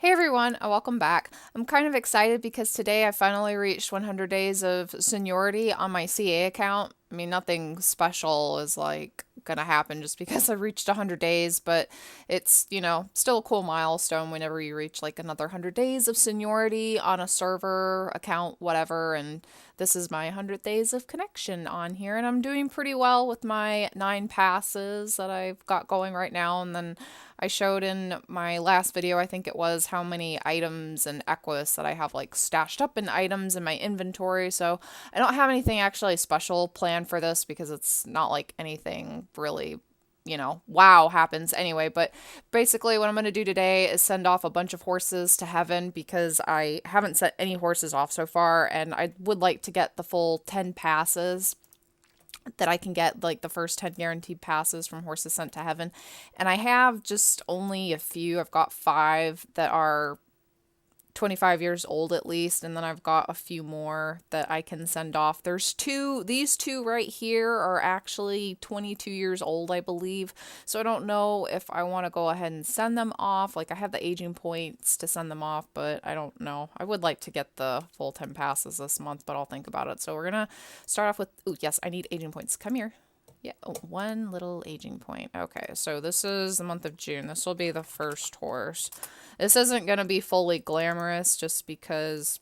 Hey everyone, welcome back. I'm kind of excited because today I finally reached 100 days of seniority on my CA account. I mean, nothing special is like gonna happen just because I reached 100 days, but it's, still a cool milestone whenever you reach like another 100 days of seniority on a server, account, whatever. And this is my 100 days of connection on here, and I'm doing pretty well with my 9 passes that I've got going right now. And then I showed in my last video, I think it was, how many items and equus that I have like stashed up in items in my inventory. So I don't have anything actually special planned for this because it's not like anything really, wow happens anyway. But basically, what I'm going to do today is send off a bunch of horses to heaven because I haven't sent any horses off so far, and I would like to get the full 10 passes that I can get, like the first 10 guaranteed passes from horses sent to heaven. And I have just only a few. I've got 5 that are 25 years old at least, and then I've got a few more that I can send off. There's two, these two right here are actually 22 years old, I believe. So I don't know if I want to go ahead and send them off. Like, I have the aging points to send them off, but I don't know. I would like to get the full 10 passes this month, but I'll think about it. So we're gonna start off with, oh yes, I need aging points. Come here. Yeah, oh, 1 little aging point. Okay, so this is the month of June. This will be the first horse. This isn't going to be fully glamorous just because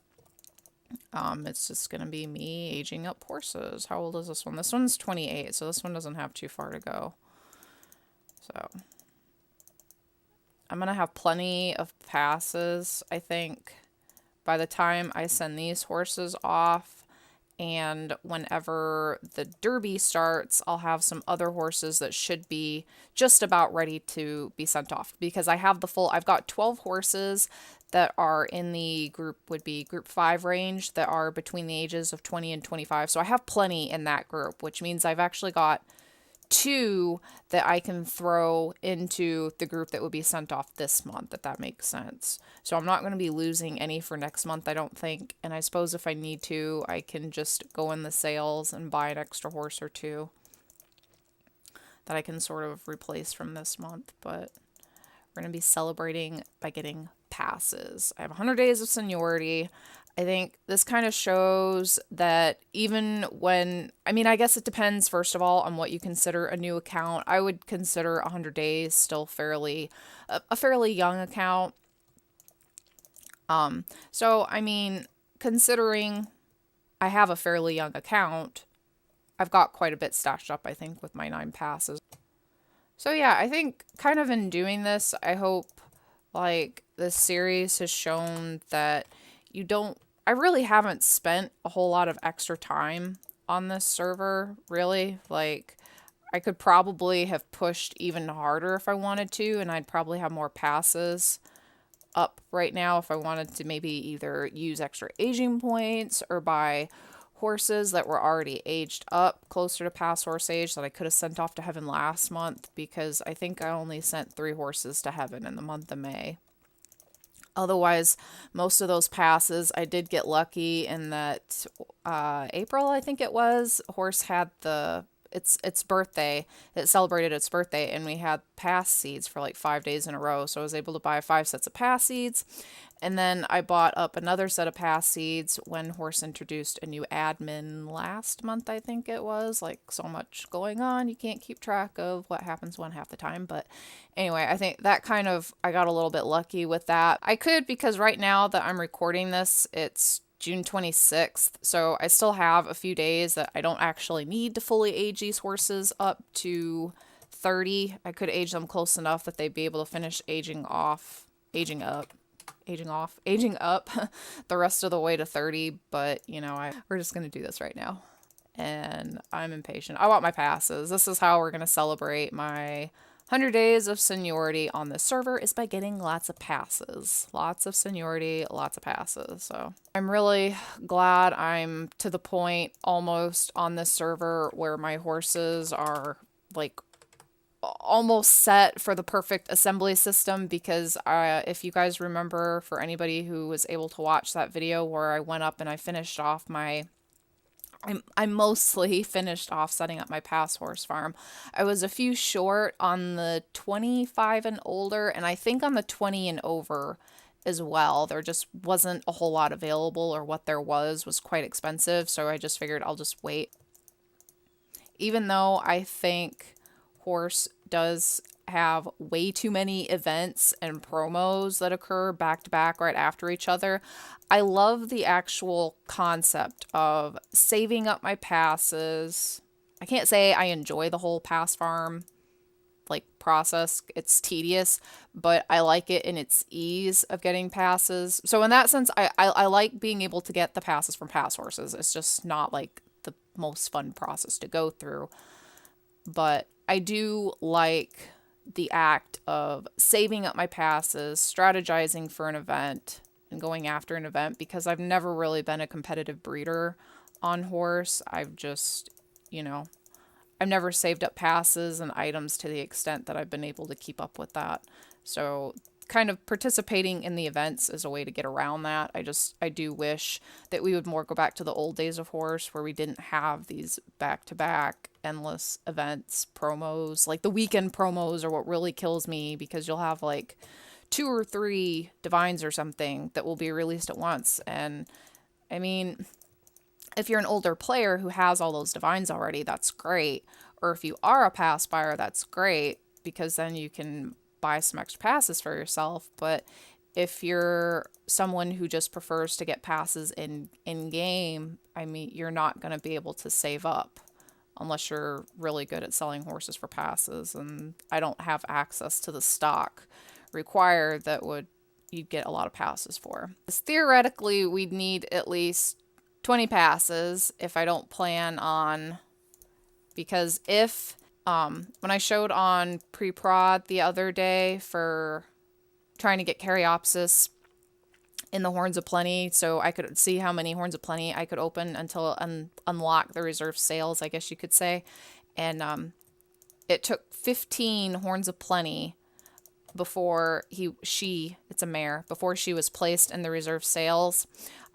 it's just going to be me aging up horses. How old is this one? This one's 28, so this one doesn't have too far to go. So I'm going to have plenty of passes, I think, by the time I send these horses off. And whenever the derby starts, I'll have some other horses that should be just about ready to be sent off because I've got 12 horses that are in the would be group 5 range that are between the ages of 20 and 25. So I have plenty in that group, which means I've actually got 2 that I can throw into the group that would be sent off this month, if that makes sense. So I'm not going to be losing any for next month, I don't think. And I suppose if I need to, I can just go in the sales and buy an extra horse or 2 that I can sort of replace from this month. But we're going to be celebrating by getting passes. I have 100 days of seniority. I think this kind of shows that even when, I mean, I guess it depends, first of all, on what you consider a new account. I would consider 100 days still a fairly young account. So, I mean, considering I have a fairly young account, I've got quite a bit stashed up, I think, with my 9 passes. So yeah, I think kind of in doing this, I hope like this series has shown that I really haven't spent a whole lot of extra time on this server, really. Like, I could probably have pushed even harder if I wanted to, and I'd probably have more passes up right now if I wanted to maybe either use extra aging points or buy horses that were already aged up closer to past horse age that I could have sent off to heaven last month, because I think I only sent 3 horses to heaven in the month of May. Otherwise, most of those passes, I did get lucky in that April, I think it was, horse had its birthday. It celebrated its birthday, and we had pass seeds for like 5 days in a row. So I was able to buy 5 sets of pass seeds. And then I bought up another set of pass seeds when horse introduced a new admin last month, I think it was. Like, so much going on, you can't keep track of what happens when half the time. But anyway, I think that I got a little bit lucky with that. I could, because right now that I'm recording this, it's June 26th, so I still have a few days that I don't actually need to fully age these horses up to 30. I could age them close enough that they'd be able to finish aging up the rest of the way to 30, but we're just going to do this right now. And I'm impatient. I want my passes. This is how we're going to celebrate my 100 days of seniority on this server, is by getting lots of passes. Lots of seniority, lots of passes. So I'm really glad I'm to the point almost on this server where my horses are like almost set for the perfect assembly system, because if you guys remember, for anybody who was able to watch that video where I went up and I finished off I mostly finished off setting up my pass horse farm. I was a few short on the 25 and older, and I think on the 20 and over as well. There just wasn't a whole lot available, or what there was quite expensive, so I just figured I'll just wait. Even though I think Horse does have way too many events and promos that occur back to back right after each other, I love the actual concept of saving up my passes. I can't say I enjoy the whole pass farm like process. It's tedious, but I like it in its ease of getting passes. So in that sense, I like being able to get the passes from pass horses. It's just not like the most fun process to go through. But I do like the act of saving up my passes, strategizing for an event, and going after an event, because I've never really been a competitive breeder on horse. I've just, you know, I've never saved up passes and items to the extent that I've been able to keep up with that. So kind of participating in the events is a way to get around that. I do wish that we would more go back to the old days of horse, where we didn't have these back-to-back endless events, promos. Like the weekend promos are what really kills me, because you'll have like 2 or 3 divines or something that will be released at once. And I mean, if you're an older player who has all those divines already, that's great. Or if you are a pass buyer, that's great, because then you can buy some extra passes for yourself. But if you're someone who just prefers to get passes in game, I mean, you're not going to be able to save up unless you're really good at selling horses for passes. And I don't have access to the stock required that would you'd get a lot of passes for. Theoretically, we'd need at least 20 passes if I don't plan on, because if when I showed on pre-prod the other day for trying to get Caryopsis in the Horns of Plenty, so I could see how many Horns of Plenty I could open until unlock the reserve sales, I guess you could say. And it took 15 Horns of Plenty before it's a mare, before she was placed in the reserve sales.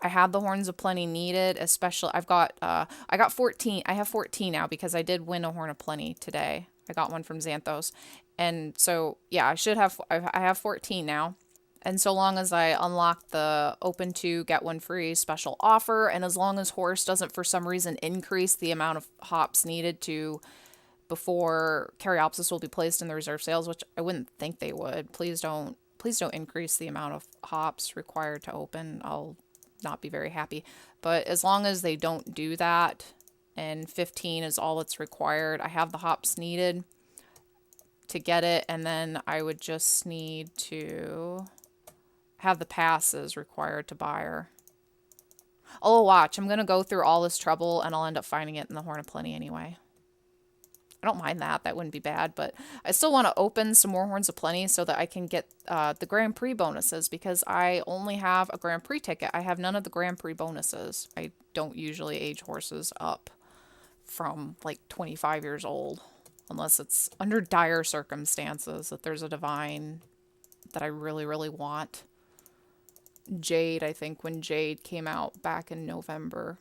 I had the Horns of Plenty needed, especially I got 14. I have 14 now because I did win a Horn of Plenty today. I got one from Xanthos. And so, yeah, I have 14 now. And so long as I unlock the open 2, get 1 free special offer, and as long as Horse doesn't for some reason increase the amount of hops needed to before Caryopsis will be placed in the reserve sales, which I wouldn't think they would. Please don't increase the amount of hops required to open. I'll not be very happy. But as long as they don't do that, and 15 is all that's required, I have the hops needed to get it, and then I would just need to have the passes required to buy her. Oh, watch, I'm gonna go through all this trouble and I'll end up finding it in the Horn of Plenty anyway. I don't mind that. That wouldn't be bad, but I still want to open some more Horns of Plenty so that I can get the Grand Prix bonuses, because I only have a Grand Prix ticket. I have none of the Grand Prix bonuses. I don't usually age horses up from like 25 years old, unless it's under dire circumstances that there's a divine that I really, really want. Jade, I think when Jade came out back in November,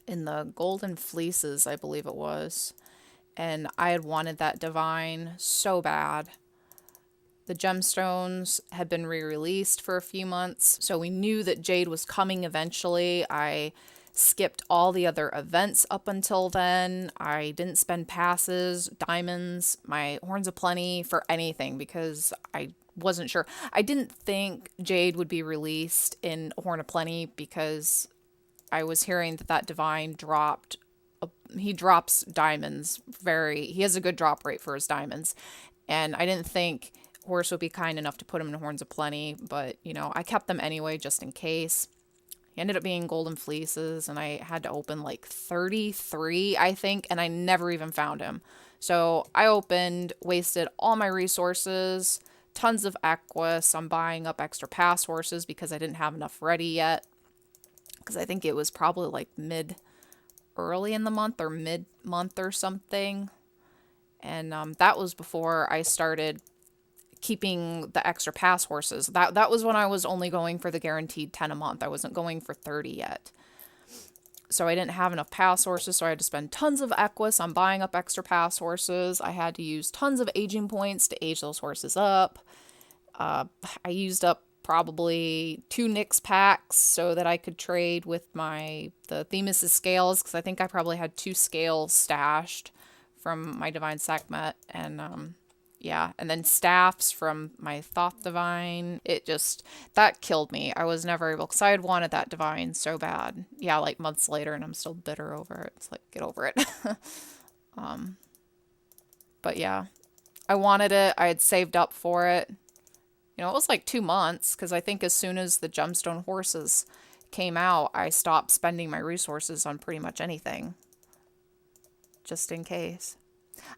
in the Golden Fleeces, I believe it was. And I had wanted that divine so bad. The gemstones had been re-released for a few months, so we knew that Jade was coming eventually. I skipped all the other events up until then. I didn't spend passes, diamonds, my Horns of Plenty for anything, because I wasn't sure. I didn't think Jade would be released in Horn of Plenty, because I was hearing that divine dropped. He drops diamonds he has a good drop rate for his diamonds. And I didn't think Horse would be kind enough to put him in Horns of Plenty, but, you know, I kept them anyway just in case. He ended up being Golden Fleeces, and I had to open like 33, I think, and I never even found him. So I opened, wasted all my resources, tons of Equus. I'm buying up extra pass horses because I didn't have enough ready yet, because I think it was probably like early in the month or mid-month or something. And that was before I started keeping the extra pass horses. That was when I was only going for the guaranteed 10 a month. I wasn't going for 30 yet. So I didn't have enough pass horses, so I had to spend tons of Equus on buying up extra pass horses. I had to use tons of aging points to age those horses up. I used up probably 2 Nix packs so that I could trade with the Themis' scales, because I think I probably had 2 scales stashed from my Divine Sekhmet, and yeah, and then staffs from my Thoth Divine. That killed me. I was never able, because I had wanted that Divine so bad. Yeah, like months later, and I'm still bitter over it. It's like, get over it. But yeah, I wanted it. I had saved up for it. It was like 2 months, because I think as soon as the gemstone horses came out, I stopped spending my resources on pretty much anything, just in case.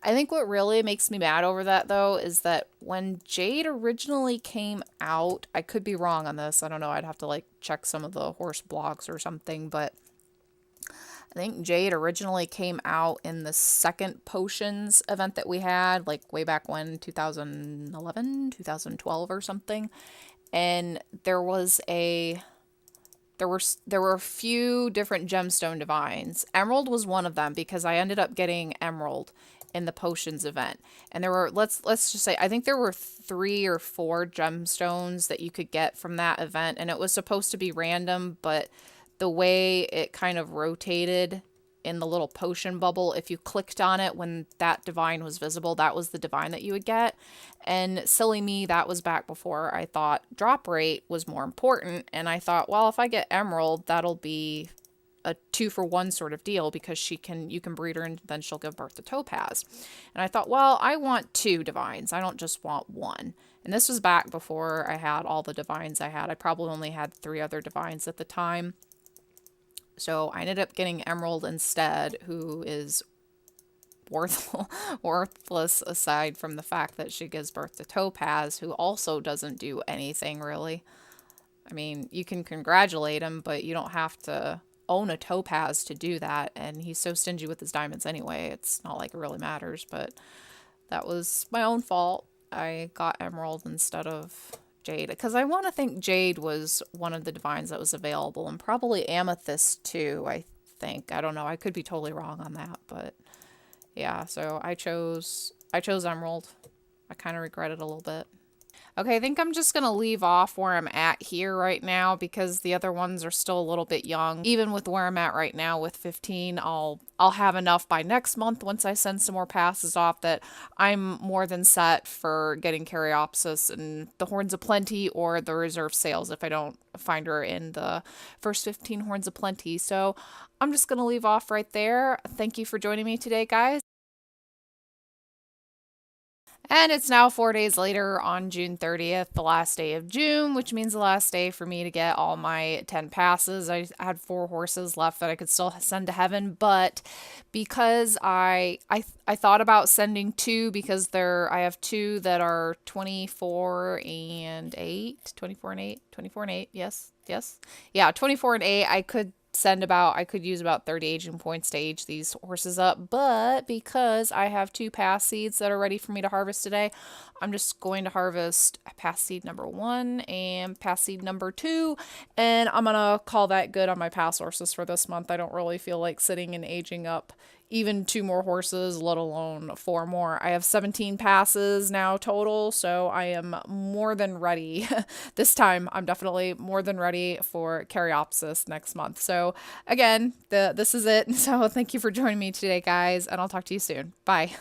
I think what really makes me mad over that, though, is that when Jade originally came out, I could be wrong on this. I don't know. I'd have to like check some of the horse blogs or something, but I think Jade originally came out in the second potions event that we had, like way back when, 2011, 2012 or something. And there were a few different gemstone divines. Emerald was one of them, because I ended up getting Emerald in the potions event. And there were, let's just say, I think there were 3 or 4 gemstones that you could get from that event, and it was supposed to be random, but the way it kind of rotated in the little potion bubble, if you clicked on it when that divine was visible, that was the divine that you would get. And silly me, that was back before I thought drop rate was more important, and I thought, well, if I get Emerald, that'll be a 2-for-1 sort of deal, because you can breed her and then she'll give birth to Topaz. And I thought, well, I want 2 divines. I don't just want 1. And this was back before I had all the divines I had. I probably only had 3 other divines at the time. So I ended up getting Emerald instead, who is worthless aside from the fact that she gives birth to Topaz, who also doesn't do anything really. I mean, you can congratulate him, but you don't have to own a Topaz to do that, and he's so stingy with his diamonds anyway, it's not like it really matters, but that was my own fault. I got Emerald instead of Jade, because I want to think Jade was one of the divines that was available, and probably Amethyst too, I think. I don't know, I could be totally wrong on that, but yeah, so I chose Emerald. I kind of regret it a little bit. Okay, I think I'm just going to leave off where I'm at here right now, because the other ones are still a little bit young. Even with where I'm at right now with 15, I'll have enough by next month, once I send some more passes off, that I'm more than set for getting Caryopsis and the Horns of Plenty or the reserve sales if I don't find her in the first 15 Horns of Plenty. So I'm just going to leave off right there. Thank you for joining me today, guys. And it's now 4 days later on June 30th, the last day of June, which means the last day for me to get all my 10 passes. I had 4 horses left that I could still send to heaven, but because I thought about sending 2, because I have 2 that are 24 and 8, 24 and 8, 24 and 8, yes, yeah, 24 and 8, I could use about 30 aging points to age these horses up, but because I have 2 pass seeds that are ready for me to harvest today, I'm just going to harvest pass seed number 1 and pass seed number 2, and I'm gonna call that good on my pass horses for this month. I don't really feel like sitting and aging up even 2 more horses, let alone 4 more. I have 17 passes now total, so I am more than ready. This time, I'm definitely more than ready for Caryopsis next month. So again, this is it. So thank you for joining me today, guys, and I'll talk to you soon. Bye.